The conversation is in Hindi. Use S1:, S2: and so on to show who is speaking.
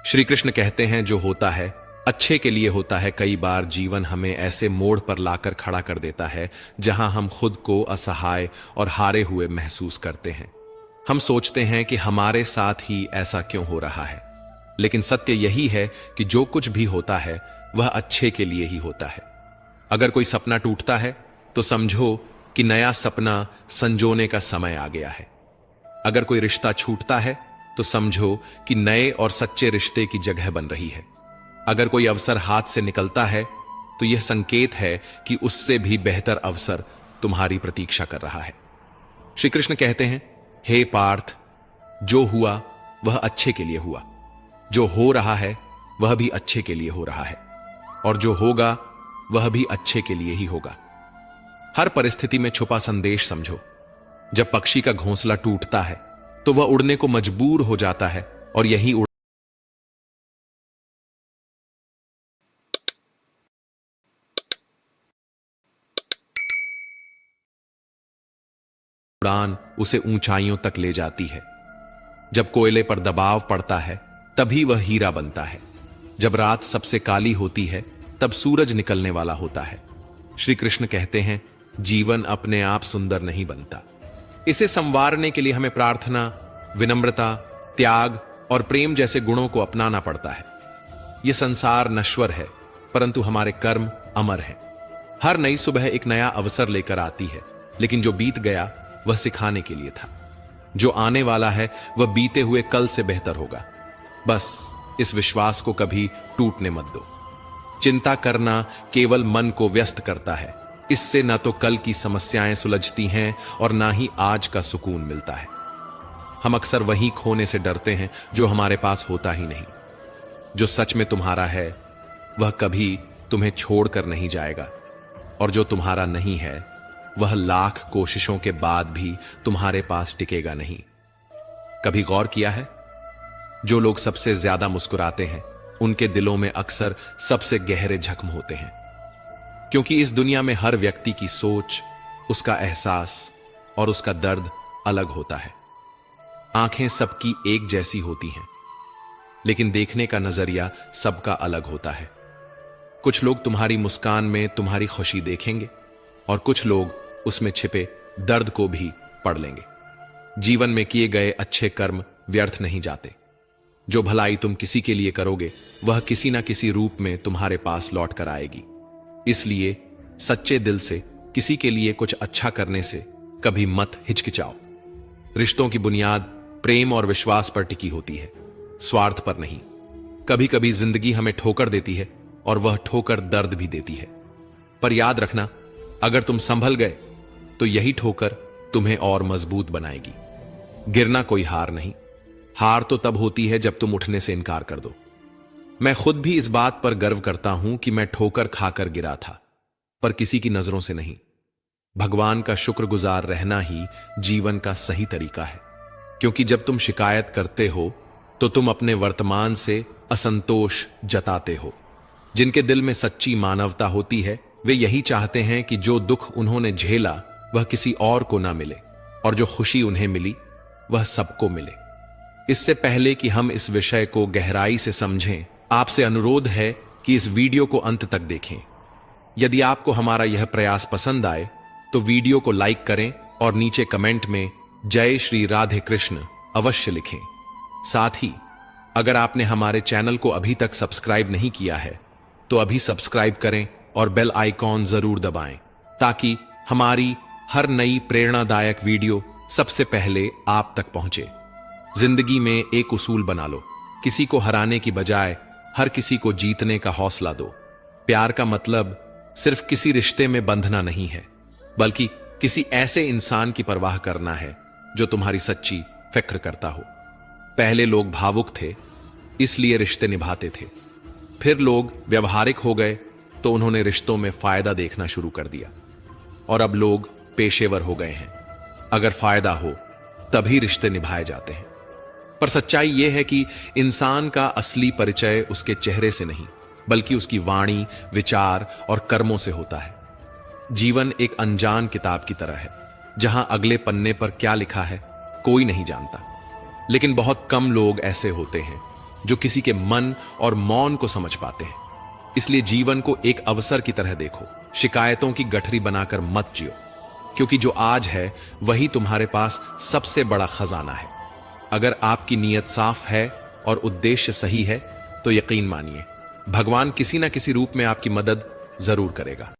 S1: श्री कृष्ण कहते हैं जो होता है अच्छे के लिए होता है। कई बार जीवन हमें ऐसे मोड़ पर लाकर खड़ा कर देता है जहां हम खुद को असहाय और हारे हुए महसूस करते हैं। हम सोचते हैं कि हमारे साथ ही ऐसा क्यों हो रहा है, लेकिन सत्य यही है कि जो कुछ भी होता है वह अच्छे के लिए ही होता है। अगर कोई सपना टूटता है तो समझो कि नया सपना संजोने का समय आ गया है। अगर कोई रिश्ता छूटता है तो समझो कि नए और सच्चे रिश्ते की जगह बन रही है। अगर कोई अवसर हाथ से निकलता है तो यह संकेत है कि उससे भी बेहतर अवसर तुम्हारी प्रतीक्षा कर रहा है। श्री कृष्ण कहते हैं, हे पार्थ, जो हुआ वह अच्छे के लिए हुआ, जो हो रहा है वह भी अच्छे के लिए हो रहा है, और जो होगा वह भी अच्छे के लिए ही होगा। हर परिस्थिति में छुपा संदेश समझो। जब पक्षी का घोंसला टूटता है तो वह उड़ने को मजबूर हो जाता है, और यही उड़ान उसे ऊंचाइयों तक ले जाती है। जब कोयले पर दबाव पड़ता है तभी वह हीरा बनता है। जब रात सबसे काली होती है तब सूरज निकलने वाला होता है। श्री कृष्ण कहते हैं, जीवन अपने आप सुंदर नहीं बनता, इसे संवारने के लिए हमें प्रार्थना, विनम्रता, त्याग और प्रेम जैसे गुणों को अपनाना पड़ता है। यह संसार नश्वर है, परंतु हमारे कर्म अमर हैं। हर नई सुबह एक नया अवसर लेकर आती है, लेकिन जो बीत गया वह सिखाने के लिए था। जो आने वाला है वह बीते हुए कल से बेहतर होगा। बस इस विश्वास को कभी टूटने मत दो। चिंता करना केवल मन को व्यस्त करता है। इससे न तो कल की समस्याएं सुलझती हैं और ना ही आज का सुकून मिलता है। हम अक्सर वही खोने से डरते हैं जो हमारे पास होता ही नहीं। जो सच में तुम्हारा है वह कभी तुम्हें छोड़कर नहीं जाएगा, और जो तुम्हारा नहीं है वह लाख कोशिशों के बाद भी तुम्हारे पास टिकेगा नहीं। कभी गौर किया है, जो लोग सबसे ज्यादा मुस्कुराते हैं उनके दिलों में अक्सर सबसे गहरे जख्म होते हैं, क्योंकि इस दुनिया में हर व्यक्ति की सोच, उसका एहसास और उसका दर्द अलग होता है। आंखें सबकी एक जैसी होती हैं, लेकिन देखने का नजरिया सबका अलग होता है। कुछ लोग तुम्हारी मुस्कान में तुम्हारी खुशी देखेंगे, और कुछ लोग उसमें छिपे दर्द को भी पढ़ लेंगे। जीवन में किए गए अच्छे कर्म व्यर्थ नहीं जाते। जो भलाई तुम किसी के लिए करोगे वह किसी ना किसी रूप में तुम्हारे पास लौट कर आएगी। इसलिए सच्चे दिल से किसी के लिए कुछ अच्छा करने से कभी मत हिचकिचाओ। रिश्तों की बुनियाद प्रेम और विश्वास पर टिकी होती है, स्वार्थ पर नहीं। कभी कभी जिंदगी हमें ठोकर देती है, और वह ठोकर दर्द भी देती है, पर याद रखना, अगर तुम संभल गए तो यही ठोकर तुम्हें और मजबूत बनाएगी। गिरना कोई हार नहीं, हार तो तब होती है जब तुम उठने से इनकार कर दो। मैं खुद भी इस बात पर गर्व करता हूं कि मैं ठोकर खाकर गिरा था, पर किसी की नजरों से नहीं। भगवान का शुक्रगुजार रहना ही जीवन का सही तरीका है, क्योंकि जब तुम शिकायत करते हो तो तुम अपने वर्तमान से असंतोष जताते हो। जिनके दिल में सच्ची मानवता होती है वे यही चाहते हैं कि जो दुख उन्होंने झेला वह किसी और को ना मिले, और जो खुशी उन्हें मिली वह सबको मिले। इससे पहले कि हम इस विषय को गहराई से समझें, आपसे अनुरोध है कि इस वीडियो को अंत तक देखें। यदि आपको हमारा यह प्रयास पसंद आए तो वीडियो को लाइक करें और नीचे कमेंट में जय श्री राधे कृष्ण अवश्य लिखें। साथ ही अगर आपने हमारे चैनल को अभी तक सब्सक्राइब नहीं किया है तो अभी सब्सक्राइब करें और बेल आइकॉन जरूर दबाएं, ताकि हमारी हर नई प्रेरणादायक वीडियो सबसे पहले आप तक पहुंचे। जिंदगी में एक उसूल बना लो, किसी को हराने की बजाय हर किसी को जीतने का हौसला दो। प्यार का मतलब सिर्फ किसी रिश्ते में बंधना नहीं है, बल्कि किसी ऐसे इंसान की परवाह करना है जो तुम्हारी सच्ची फिक्र करता हो। पहले लोग भावुक थे, इसलिए रिश्ते निभाते थे। फिर लोग व्यवहारिक हो गए तो उन्होंने रिश्तों में फायदा देखना शुरू कर दिया, और अब लोग पेशेवर हो गए हैं। अगर फायदा हो तभी रिश्ते निभाए जाते हैं। पर सच्चाई यह है कि इंसान का असली परिचय उसके चेहरे से नहीं, बल्कि उसकी वाणी, विचार और कर्मों से होता है। जीवन एक अनजान किताब की तरह है, जहां अगले पन्ने पर क्या लिखा है कोई नहीं जानता, लेकिन बहुत कम लोग ऐसे होते हैं जो किसी के मन और मौन को समझ पाते हैं। इसलिए जीवन को एक अवसर की तरह देखो, शिकायतों की गठरी बनाकर मत जियो, क्योंकि जो आज है वही तुम्हारे पास सबसे बड़ा खजाना है। अगर आपकी नीयत साफ है और उद्देश्य सही है तो यकीन मानिए, भगवान किसी ना किसी रूप में आपकी मदद जरूर करेगा।